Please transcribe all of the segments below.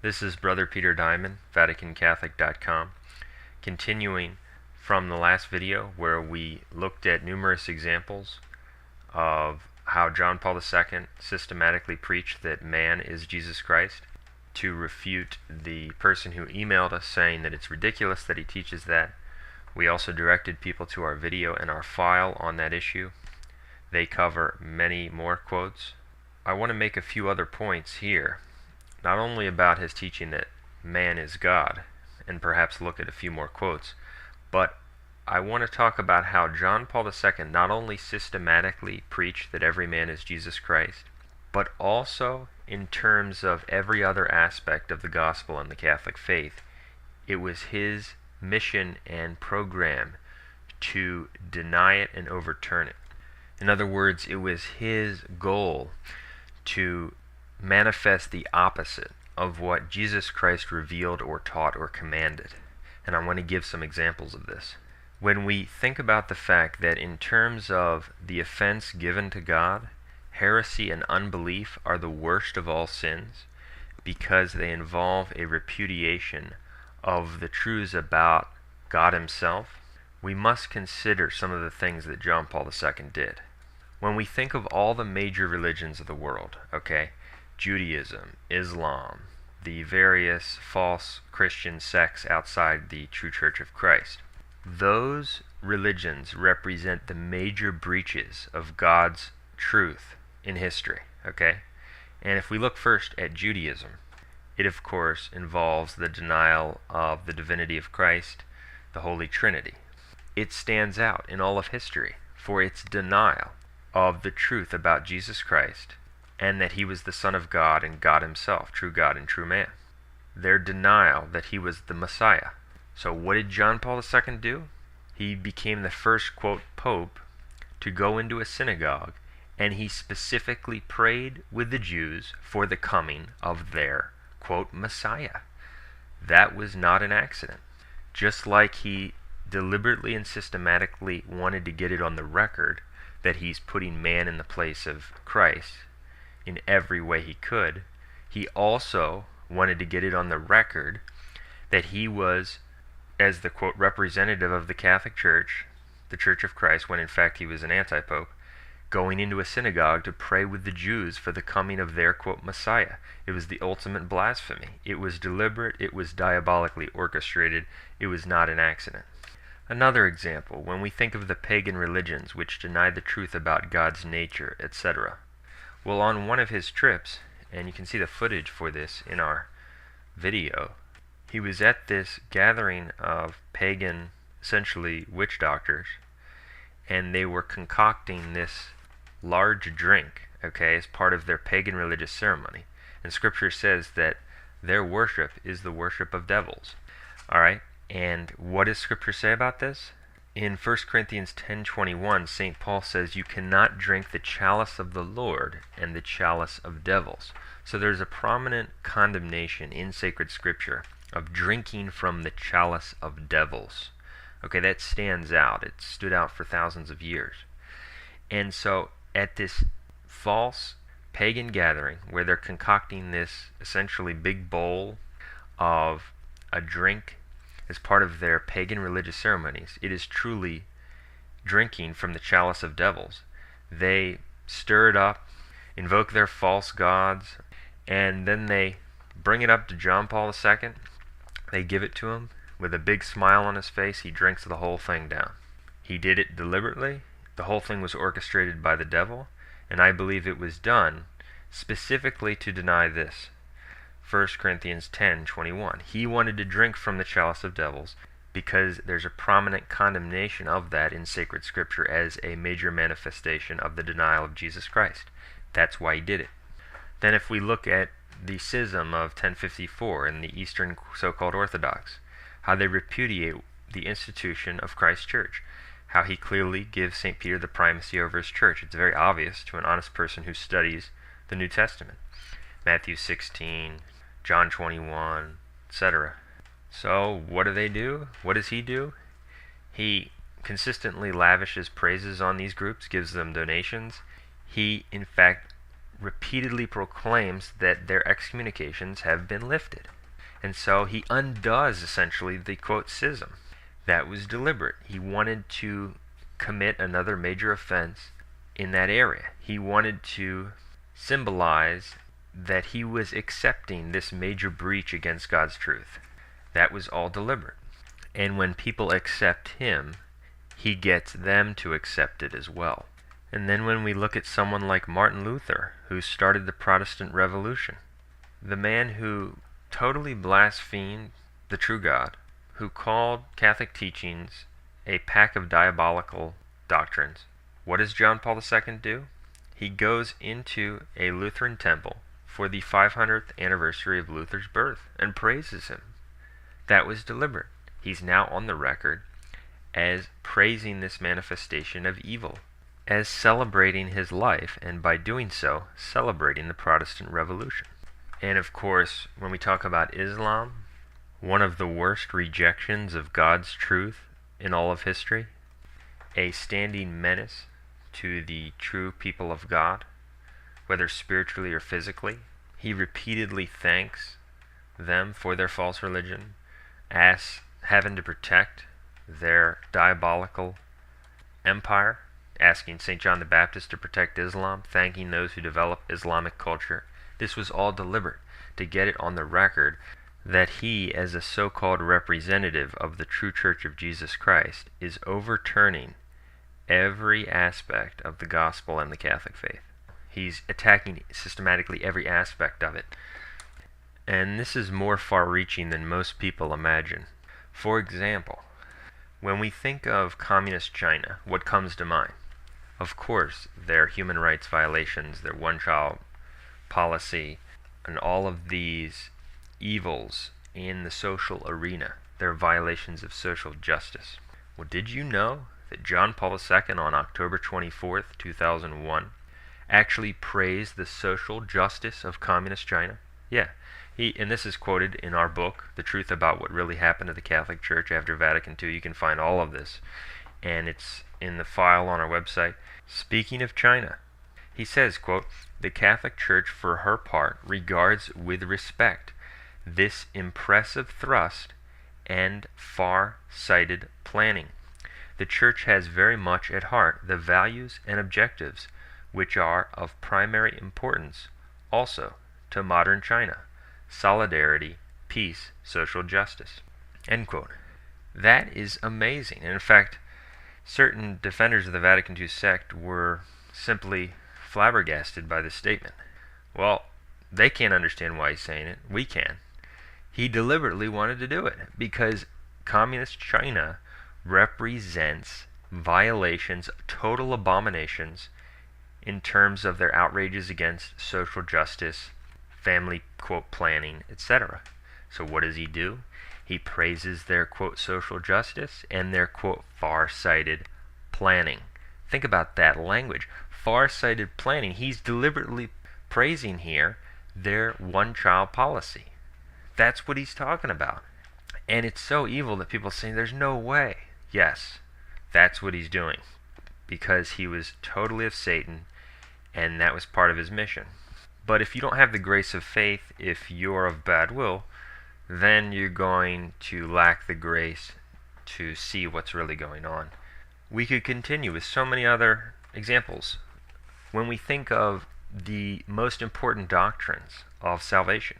This is Brother Peter Diamond, vaticancatholic.com, continuing from the last video where we looked at numerous examples of how John Paul II systematically preached that man is Jesus Christ to refute the person who emailed us saying that it's ridiculous that he teaches that. We also directed people to our video and our file on that issue. They cover many more quotes. I want to make a few other points here, not only about his teaching that man is God, and perhaps look at a few more quotes, but I want to talk about how John Paul II not only systematically preached that every man is Jesus Christ, but also in terms of every other aspect of the gospel and the Catholic faith. It was his mission and program to deny it and overturn it. In other words, it was his goal to manifest the opposite of what Jesus Christ revealed or taught or commanded. And I want to give some examples of this. When we think about the fact that in terms of the offense given to God, heresy and unbelief are the worst of all sins because they involve a repudiation of the truths about God himself, we must consider some of the things that John Paul II did. When we think of all the major religions of the world, Judaism, Islam, the various false Christian sects outside the true Church of Christ, those religions represent the major breaches of God's truth in history, And if we look first at Judaism, it of course involves the denial of the divinity of Christ, the Holy Trinity. It stands out in all of history for its denial of the truth about Jesus Christ and that he was the Son of God and God himself, true God and true man. Their denial that he was the Messiah. So what did John Paul II do? He became the first, quote, Pope to go into a synagogue, and he specifically prayed with the Jews for the coming of their, quote, Messiah. That was not an accident. Just like he deliberately and systematically wanted to get it on the record that he's putting man in the place of Christ in every way he could, he also wanted to get it on the record that he was, as the, quote, representative of the Catholic Church, the Church of Christ, when in fact he was an anti-pope, going into a synagogue to pray with the Jews for the coming of their, quote, Messiah. It was the ultimate blasphemy. It was deliberate. It was diabolically orchestrated. It was not an accident. Another example, when we think of the pagan religions which deny the truth about God's nature, etc. Well, on one of his trips, and you can see the footage for this in our video, he was at this gathering of pagan, essentially witch doctors, and they were concocting this large drink, as part of their pagan religious ceremony. And Scripture says that their worship is the worship of devils. And what does Scripture say about this? In 1 Corinthians 10:21, St. Paul says, you cannot drink the chalice of the Lord and the chalice of devils. So there's a prominent condemnation in sacred Scripture of drinking from the chalice of devils. That stands out. It stood out for thousands of years. And so at this false pagan gathering where they're concocting this essentially big bowl of a drink as part of their pagan religious ceremonies, it is truly drinking from the chalice of devils. They stir it up, invoke their false gods, and then they bring it up to John Paul II. They give it to him. With a big smile on his face, he drinks the whole thing down. He did it deliberately. The whole thing was orchestrated by the devil, and I believe it was done specifically to deny this. 1 Corinthians 10:21. He wanted to drink from the chalice of devils because there's a prominent condemnation of that in sacred Scripture as a major manifestation of the denial of Jesus Christ. That's why he did it. Then if we look at the schism of 1054 in the Eastern so-called Orthodox, how they repudiate the institution of Christ's Church, how he clearly gives St. Peter the primacy over his church. It's very obvious to an honest person who studies the New Testament. Matthew 16, John 21, etc. So what do? What does he do? He consistently lavishes praises on these groups, gives them donations. He, in fact, repeatedly proclaims that their excommunications have been lifted. And so he undoes essentially the quote schism. That was deliberate. He wanted to commit another major offense in that area. He wanted to symbolize that he was accepting this major breach against God's truth. That was all deliberate. And when people accept him, he gets them to accept it as well. And then when we look at someone like Martin Luther, who started the Protestant Revolution, the man who totally blasphemed the true God, who called Catholic teachings a pack of diabolical doctrines, what does John Paul II do? He goes into a Lutheran temple for the 500th anniversary of Luther's birth and praises him. That was deliberate. He's now on the record as praising this manifestation of evil, as celebrating his life, and by doing so, celebrating the Protestant Revolution. And of course, when we talk about Islam, one of the worst rejections of God's truth in all of history, a standing menace to the true people of God, whether spiritually or physically. He repeatedly thanks them for their false religion, asks heaven to protect their diabolical empire, asking St. John the Baptist to protect Islam, thanking those who develop Islamic culture. This was all deliberate to get it on the record that he, as a so-called representative of the true Church of Jesus Christ, is overturning every aspect of the gospel and the Catholic faith. He's attacking systematically every aspect of it. And this is more far-reaching than most people imagine. For example, when we think of communist China, what comes to mind? Of course, their human rights violations, their one-child policy, and all of these evils in the social arena, their violations of social justice. Well, did you know that John Paul II on October 24th, 2001, actually praised the social justice of communist China? Yeah. And this is quoted in our book, The Truth About What Really Happened to the Catholic Church After Vatican II. You can find all of this, and it's in the file on our website. Speaking of China, he says, quote, "The Catholic Church, for her part, regards with respect this impressive thrust and far-sighted planning. The Church has very much at heart the values and objectives which are of primary importance also to modern China: solidarity, peace, social justice." End quote. That is amazing. And in fact, certain defenders of the Vatican II sect were simply flabbergasted by this statement. Well, they can't understand why he's saying it. We can. He deliberately wanted to do it because communist China represents violations, total abominations in terms of their outrages against social justice, family, quote, planning, etc. So what does he do? He praises their, quote, social justice and their, quote, far-sighted planning. Think about that language. Far-sighted planning. He's deliberately praising here their one-child policy. That's what he's talking about. And it's so evil that people say, there's no way. Yes, that's what he's doing. Because he was totally of Satan, and that was part of his mission. But if you don't have the grace of faith, if you're of bad will, then you're going to lack the grace to see what's really going on. We could continue with so many other examples. When we think of the most important doctrines of salvation,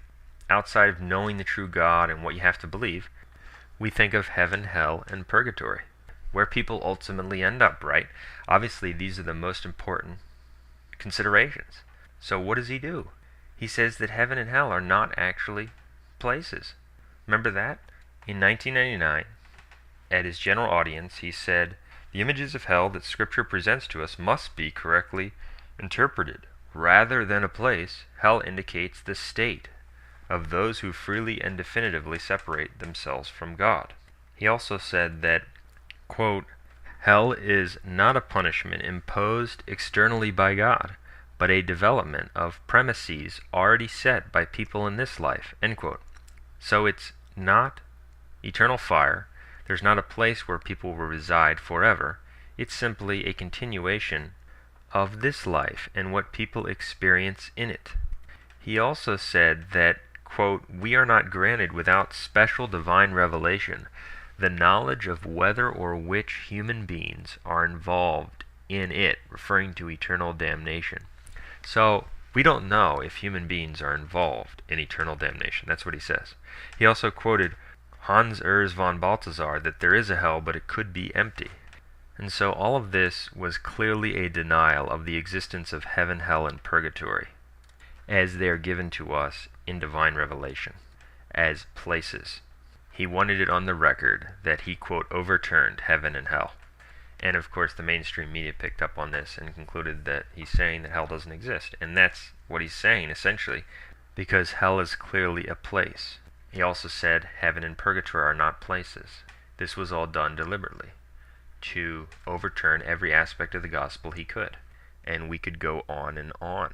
outside of knowing the true God and what you have to believe, we think of heaven, hell, and purgatory, where people ultimately end up, right? Obviously, these are the most important considerations. So what does he do? He says that heaven and hell are not actually places. Remember that? In 1999, at his general audience, he said, "The images of hell that Scripture presents to us must be correctly interpreted. Rather than a place, hell indicates the state of those who freely and definitively separate themselves from God." He also said that, quote, "Hell is not a punishment imposed externally by God, but a development of premises already set by people in this life," end quote. So it's not eternal fire. There's not a place where people will reside forever. It's simply a continuation of this life and what people experience in it. He also said that, quote, "We are not granted without special divine revelation the knowledge of whether or which human beings are involved in it," referring to eternal damnation. So, we don't know if human beings are involved in eternal damnation. That's what he says. He also quoted Hans Urs von Balthasar that there is a hell, but it could be empty. And so all of this was clearly a denial of the existence of heaven, hell, and purgatory, as they are given to us in divine revelation, as places. He wanted it on the record that he, quote, overturned heaven and hell. And of course the mainstream media picked up on this and concluded that he's saying that hell doesn't exist. And that's what he's saying, essentially, because hell is clearly a place. He also said heaven and purgatory are not places. This was all done deliberately to overturn every aspect of the gospel he could. And we could go on and on.